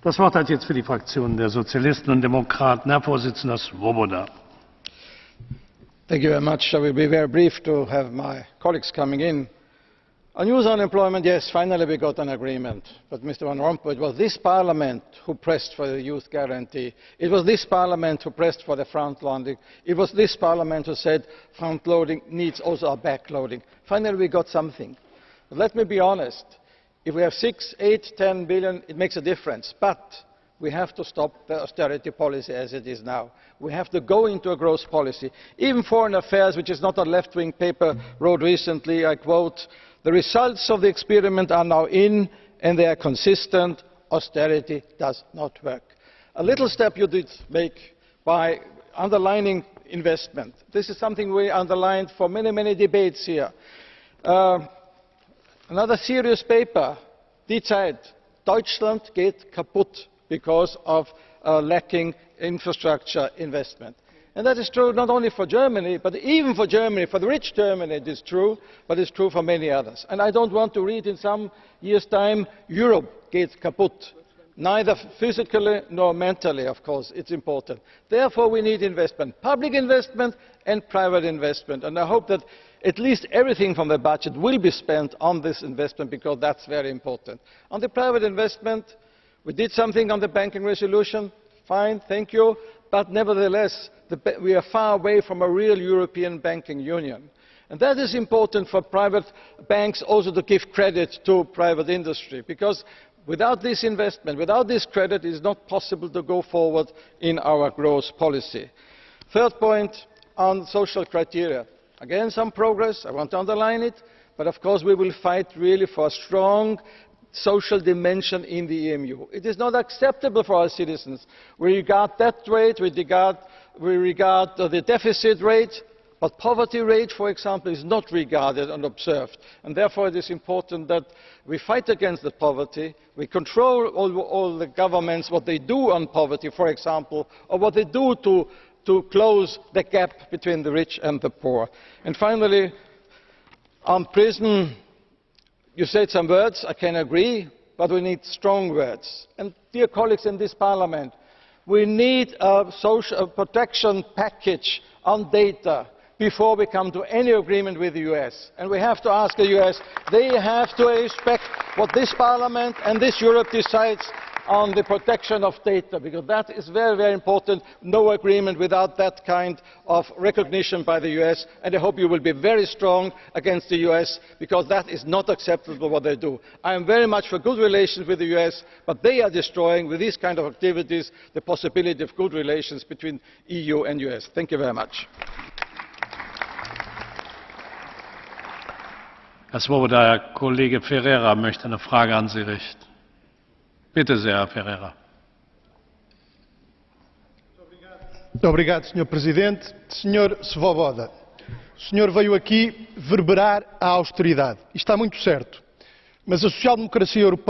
Das Wort hat jetzt für die Fraktion der Sozialisten und Demokraten Herr Vorsitzender Swoboda. Thank you very much. I will be very brief to have my colleagues coming in. On youth unemployment, yes, finally we got an agreement. But Mr. Van Rompuy, it was this Parliament who pressed for the youth guarantee. It was this Parliament who pressed for the front loading. It was this Parliament who said front loading needs also a back loading. Finally we got something. But let me be honest. If we have 6, 8, 10 billion, it makes a difference. But we have to stop the austerity policy as it is now. We have to go into a growth policy. Even Foreign Affairs, which is not a left-wing paper, wrote recently, I quote, "The results of the experiment are now in and they are consistent. Austerity does not work." A little step you did make by underlining investment. This is something we underlined for many, many debates here. Another serious paper, Die Zeit, Deutschland geht kaputt because of lacking infrastructure investment. And that is true not only for Germany, but even for Germany, for the rich Germany it is true, but it's true for many others. And I don't want to read in some years' time, Europe geht kaputt. Neither physically nor mentally, of course, it's important. Therefore we need investment, public investment and private investment. And I hope that at least everything from the budget will be spent on this investment because that's very important. On the private investment, we did something on the banking resolution, fine, thank you, but nevertheless we are far away from a real European banking union. And that is important for private banks also to give credit to private industry, because without this investment, without this credit, it is not possible to go forward in our growth policy. Third point, on social criteria. Again, some progress, I want to underline it, but of course we will fight really for a strong social dimension in the EMU. It is not acceptable for our citizens. We regard debt rate, we regard the deficit rate, but poverty rate, for example, is not regarded and observed. And therefore it is important that we fight against the poverty, we control all the governments, what they do on poverty, for example, or what they do to close the gap between the rich and the poor. And finally, on prison, you said some words, I can agree, but we need strong words. And dear colleagues in this Parliament, we need a social protection package on data before we come to any agreement with the US. And we have to ask the US, they have to respect what this Parliament and this Europe decides on the protection of data, because that is very, very important. No agreement without that kind of recognition by the US, and I hope you will be very strong against the US, because that is not acceptable what they do. I am very much for good relations with the US, but they are destroying, with these kind of activities, the possibility of good relations between EU and US. Thank you very much. Herr Swoboda, Herr Kollege Ferreira möchte eine Frage an Sie richten. Bitte sehr, Herr Ferreira. Muito obrigado, Sr. Presidente. Sr. Swoboda, o senhor veio aqui verberar a austeridade. E está muito certo. Mas a social-democracia europeia